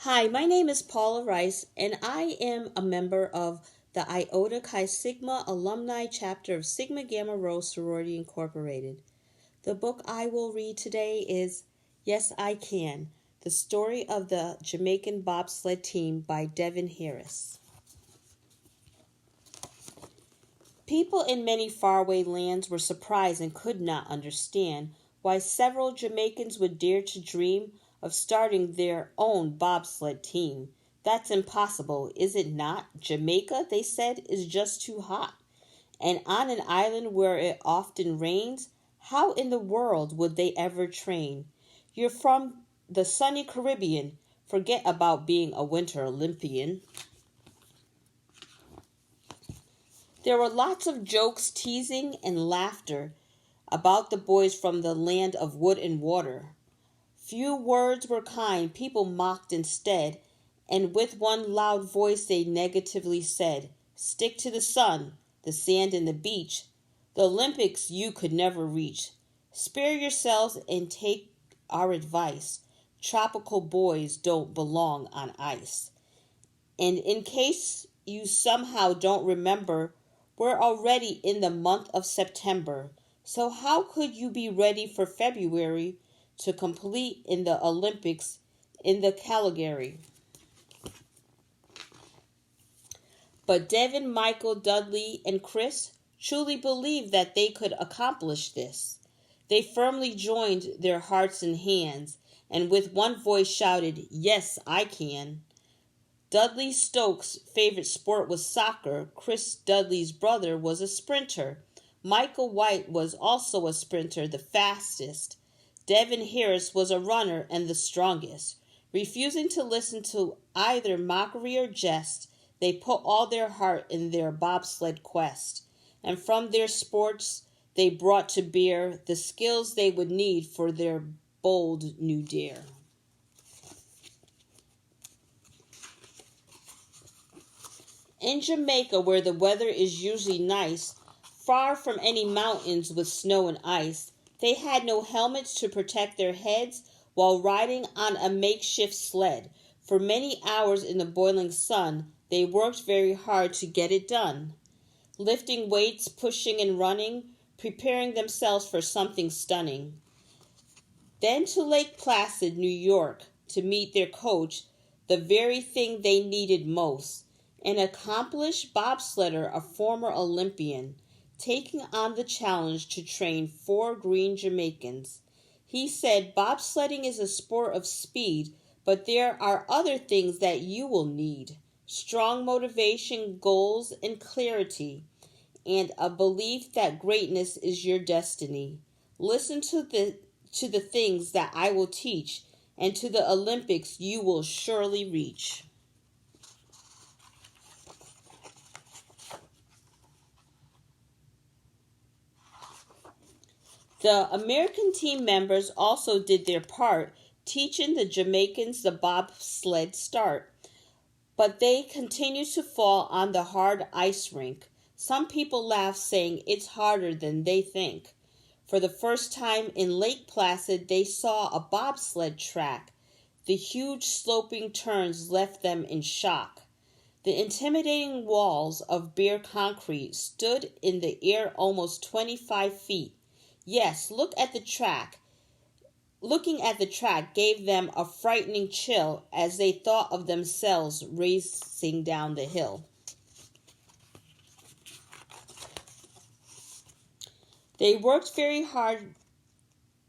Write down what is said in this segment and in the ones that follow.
Hi, my name is Paula Rice, and I am a member of the Iota Chi Sigma alumni chapter of Sigma Gamma Rho Sorority Incorporated. The book I will read today is Yes, I Can, the story of the Jamaican bobsled team by Devon Harris. People in many faraway lands were surprised and could not understand why several Jamaicans would dare to dream of starting their own bobsled team. That's impossible, is it not? Jamaica, they said, is just too hot. And on an island where it often rains, how in the world would they ever train? You're from the sunny Caribbean. Forget about being a Winter Olympian. There were lots of jokes, teasing, and laughter about the boys from the land of wood and water. Few words were kind, people mocked instead, and with one loud voice they negatively said, "Stick to the sun, the sand, and the beach. The Olympics you could never reach. Spare yourselves and take our advice. Tropical boys don't belong on ice." And in case you somehow don't remember, we're already in the month of September. So how could you be ready for February to complete in the Olympics in the Calgary? But Devon, Michael, Dudley, and Chris truly believed that they could accomplish this. They firmly joined their hearts and hands, and with one voice shouted, "Yes, I can." Dudley Stokes' favorite sport was soccer. Chris Dudley's brother was a sprinter. Michael White was also a sprinter, the fastest. Devon Harris was a runner and the strongest. Refusing to listen to either mockery or jest, they put all their heart in their bobsled quest. And from their sports, they brought to bear the skills they would need for their bold new dare. In Jamaica, where the weather is usually nice, far from any mountains with snow and ice, they had no helmets to protect their heads while riding on a makeshift sled. For many hours in the boiling sun, they worked very hard to get it done, lifting weights, pushing and running, preparing themselves for something stunning. Then to Lake Placid, New York, to meet their coach, the very thing they needed most. An accomplished bobsledder, a former Olympian, taking on the challenge to train 4 green Jamaicans. He said, "Bobsledding is a sport of speed, but there are other things that you will need. Strong motivation, goals, and clarity, and a belief that greatness is your destiny. Listen to the things that I will teach, and to the Olympics you will surely reach." The American team members also did their part, teaching the Jamaicans the bobsled start. But they continued to fall on the hard ice rink. Some people laughed, saying it's harder than they think. For the first time in Lake Placid, they saw a bobsled track. The huge sloping turns left them in shock. The intimidating walls of bare concrete stood in the air almost 25 feet. Yes, Looking at the track gave them a frightening chill as they thought of themselves racing down the hill. They worked very hard,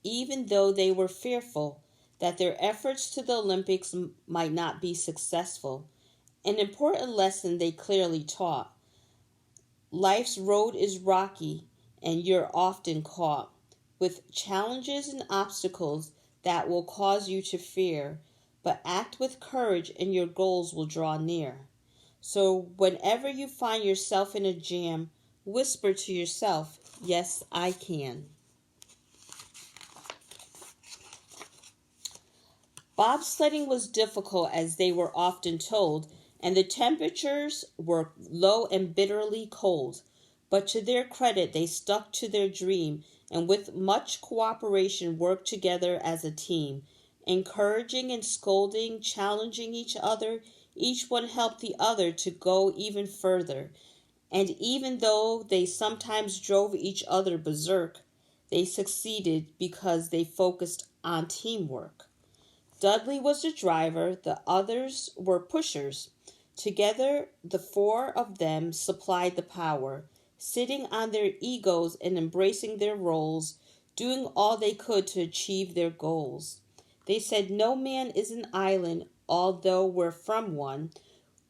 even though they were fearful that their efforts to the Olympics might not be successful. An important lesson they clearly taught. Life's road is rocky, and you're often caught with challenges and obstacles that will cause you to fear, but act with courage and your goals will draw near. So whenever you find yourself in a jam, whisper to yourself, "Yes, I can." Bobsledding was difficult, as they were often told, and the temperatures were low and bitterly cold. But to their credit, they stuck to their dream and with much cooperation worked together as a team. Encouraging and scolding, challenging each other, each one helped the other to go even further. And even though they sometimes drove each other berserk, they succeeded because they focused on teamwork. Dudley was the driver, the others were pushers. Together, the four of them supplied the power, sitting on their egos and embracing their roles, doing all they could to achieve their goals. They said, "No man is an island, although we're from one.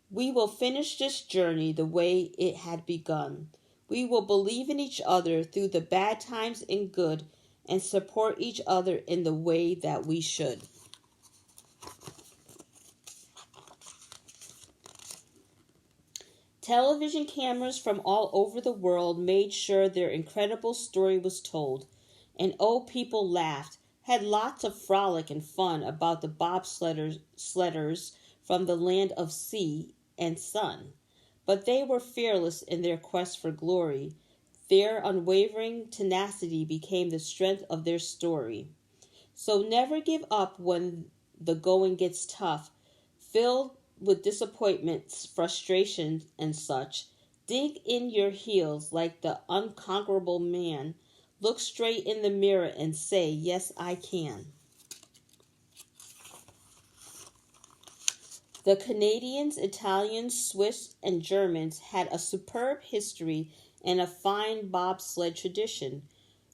We will finish this journey the way it had begun. We will believe in each other through the bad times and good, and support each other in the way that we should." Television cameras from all over the world made sure their incredible story was told, and old people laughed, had lots of frolic and fun about the bobsledders from the land of sea and sun. But they were fearless in their quest for glory. Their unwavering tenacity became the strength of their story. So never give up when the going gets tough. Filled with disappointments, frustrations, and such, dig in your heels like the unconquerable man. Look straight in the mirror and say, "Yes, I can." The Canadians, Italians, Swiss, and Germans had a superb history and a fine bobsled tradition.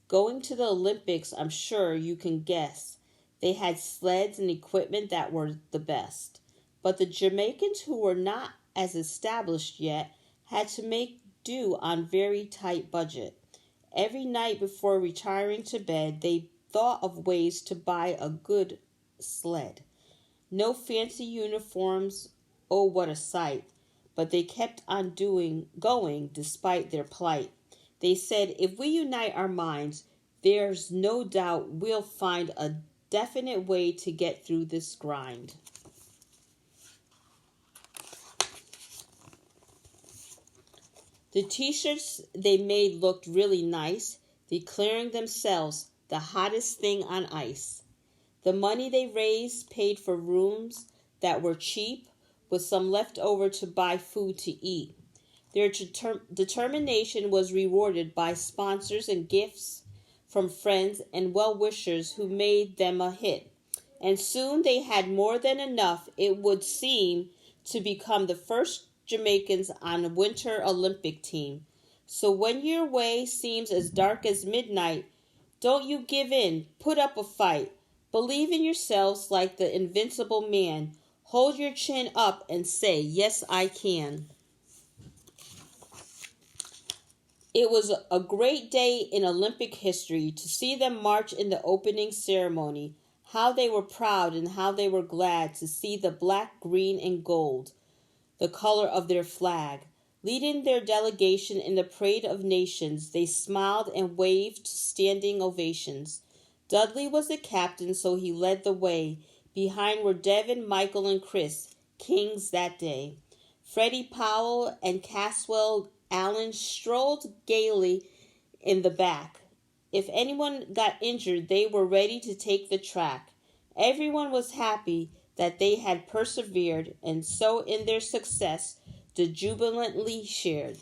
Going to the Olympics, I'm sure you can guess, they had sleds and equipment that were the best. But the Jamaicans, who were not as established yet, had to make do on very tight budget. Every night before retiring to bed, they thought of ways to buy a good sled. No fancy uniforms, oh what a sight, but they kept on going despite their plight. They said, "If we unite our minds, there's no doubt we'll find a definite way to get through this grind." The t-shirts they made looked really nice, declaring themselves the hottest thing on ice. The money they raised paid for rooms that were cheap, with some left over to buy food to eat. Their determination was rewarded by sponsors and gifts from friends and well-wishers who made them a hit. And soon they had more than enough, it would seem, to become the first Jamaicans on a Winter Olympic team. So when your way seems as dark as midnight, don't you give in, put up a fight. Believe in yourselves like the invincible man. Hold your chin up and say, "Yes, I can." It was a great day in Olympic history to see them march in the opening ceremony. How they were proud and how they were glad to see the black, green, and gold, the color of their flag. Leading their delegation in the parade of nations, they smiled and waved standing ovations. Dudley was the captain, so he led the way. Behind were Devon, Michael, and Chris, kings that day. Freddie, Paula, and Caswell Allen strolled gaily in the back. If anyone got injured, they were ready to take the track. Everyone was happy that they had persevered, and so in their success they jubilantly shared.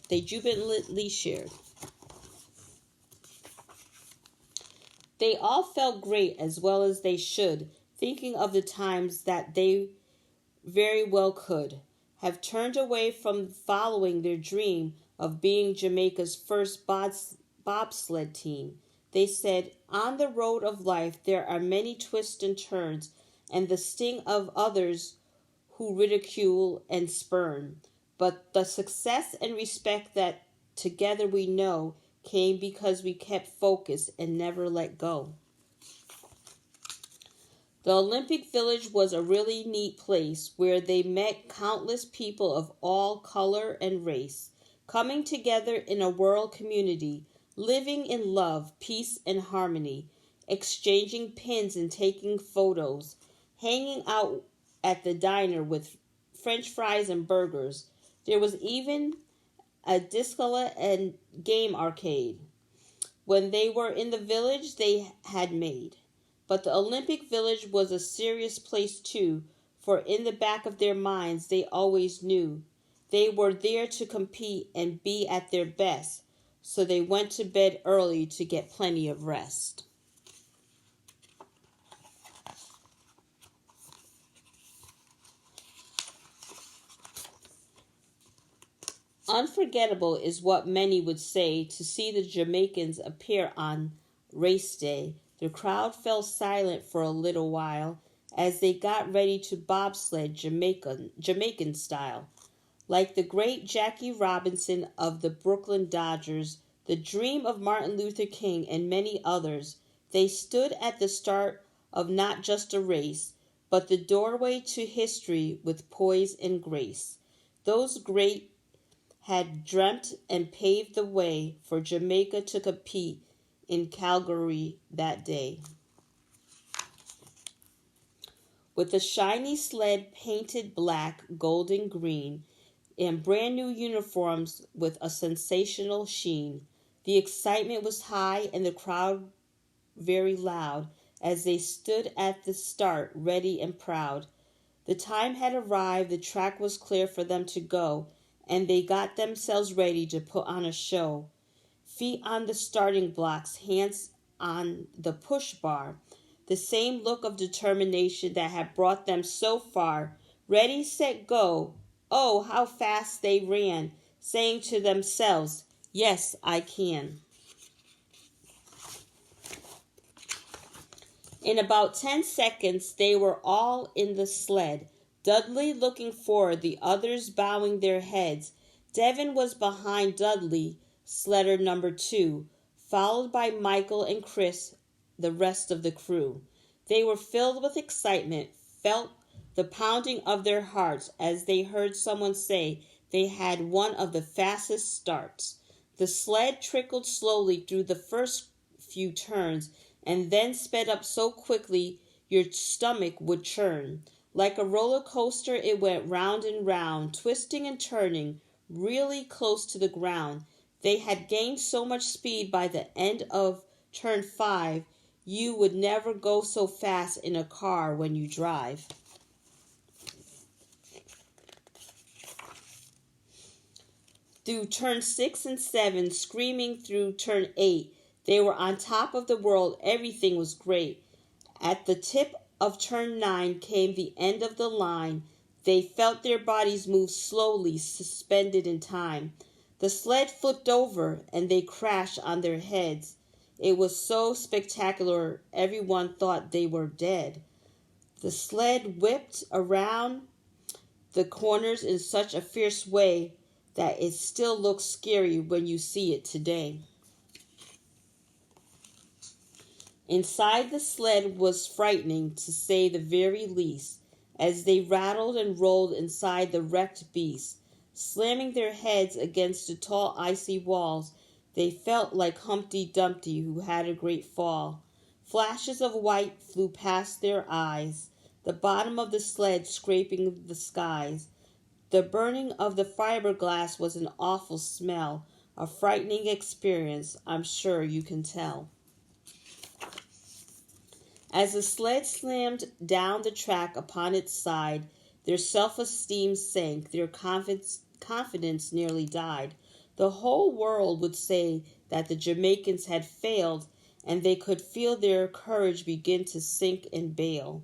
They all felt great, as well as they should, thinking of the times that they very well could have turned away from following their dream of being Jamaica's first bobsled team. They said, "On the road of life there are many twists and turns, and the sting of others who ridicule and spurn. But the success and respect that together we know came because we kept focused and never let go." The Olympic Village was a really neat place where they met countless people of all color and race, coming together in a world community, living in love, peace, and harmony, exchanging pins and taking photos, hanging out at the diner with French fries and burgers. There was even a disco and game arcade when they were in the village they had made. But the Olympic Village was a serious place too, for in the back of their minds they always knew they were there to compete and be at their best, so they went to bed early to get plenty of rest. Unforgettable is what many would say to see the Jamaicans appear on race day. The crowd fell silent for a little while as they got ready to bobsled Jamaican style. Like the great Jackie Robinson of the Brooklyn Dodgers, the dream of Martin Luther King, and many others, they stood at the start of not just a race, but the doorway to history with poise and grace. Those great had dreamt and paved the way for Jamaica to compete in Calgary that day. With a shiny sled painted black, gold, and green, and brand new uniforms with a sensational sheen, the excitement was high and the crowd very loud as they stood at the start, ready and proud. The time had arrived, the track was clear for them to go, and they got themselves ready to put on a show. Feet on the starting blocks, hands on the push bar, the same look of determination that had brought them so far. Ready, set, go. Oh, how fast they ran, saying to themselves, "Yes, I can." In about 10 seconds, they were all in the sled, Dudley looking forward, the others bowing their heads. Devon was behind Dudley, sledder number 2, followed by Michael and Chris, the rest of the crew. They were filled with excitement, felt the pounding of their hearts as they heard someone say they had one of the fastest starts. The sled trickled slowly through the first few turns and then sped up so quickly your stomach would churn. Like a roller coaster, it went round and round, twisting and turning, really close to the ground. They had gained so much speed by the end of turn 5, you would never go so fast in a car when you drive. Through turn 6 and 7, screaming through turn 8, they were on top of the world. Everything was great. At the tip of turn 9 came the end of the line. They felt their bodies move slowly, suspended in time. The sled flipped over and they crashed on their heads. It was so spectacular, everyone thought they were dead. The sled whipped around the corners in such a fierce way that it still looks scary when you see it today. Inside the sled was frightening, to say the very least, as they rattled and rolled inside the wrecked beast. Slamming their heads against the tall icy walls, they felt like Humpty Dumpty who had a great fall. Flashes of white flew past their eyes, the bottom of the sled scraping the skies. The burning of the fiberglass was an awful smell, a frightening experience, I'm sure you can tell. As the sled slammed down the track upon its side, their self-esteem sank, their confidence nearly died. The whole world would say that the Jamaicans had failed, and they could feel their courage begin to sink and bail.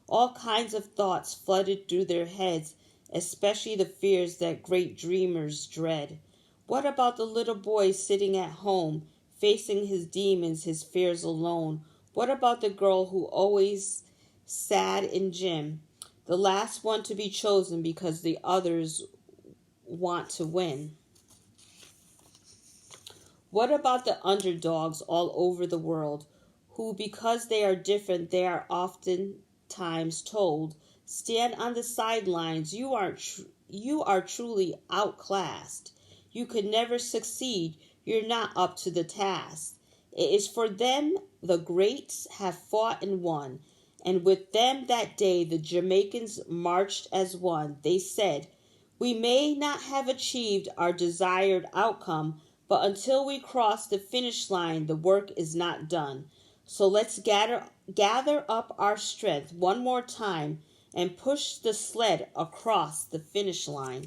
All kinds of thoughts flooded through their heads, especially the fears that great dreamers dread. What about the little boy sitting at home, facing his demons, his fears alone? What about the girl who always sad in gym, the last one to be chosen because the others want to win? What about the underdogs all over the world, who, because they are different, they are oftentimes told, stand on the sidelines, you are truly outclassed. You could never succeed, you're not up to the task. It is for them the greats have fought and won, and with them that day the Jamaicans marched as one. They said, "We may not have achieved our desired outcome, but until we cross the finish line, the work is not done. So let's gather up our strength one more time and push the sled across the finish line.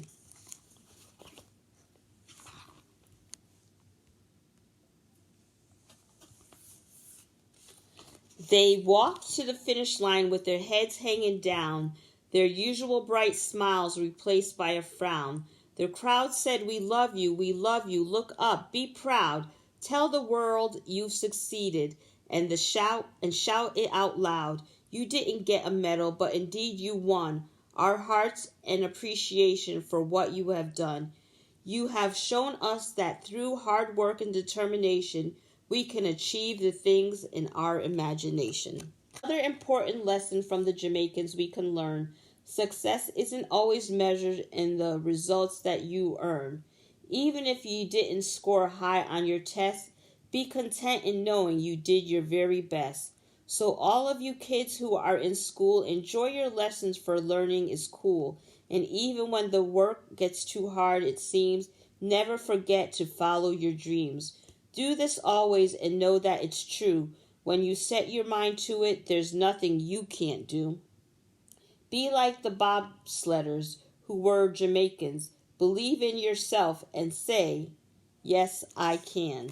They walked to the finish line with their heads hanging down, their usual bright smiles replaced by a frown. The crowd said, we love you, look up, be proud, tell the world you've succeeded, and shout it out loud. You didn't get a medal, but indeed you won. Our hearts and appreciation for what you have done. You have shown us that through hard work and determination, we can achieve the things in our imagination. Another important lesson from the Jamaicans we can learn: success isn't always measured in the results that you earn. Even if you didn't score high on your test, be content in knowing you did your very best. So all of you kids who are in school, enjoy your lessons, for learning is cool. And even when the work gets too hard, it seems, never forget to follow your dreams. Do this always and know that it's true. When you set your mind to it, there's nothing you can't do. Be like the bobsledders who were Jamaicans. Believe in yourself and say, yes, I can.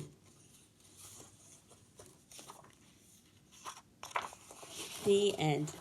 The end.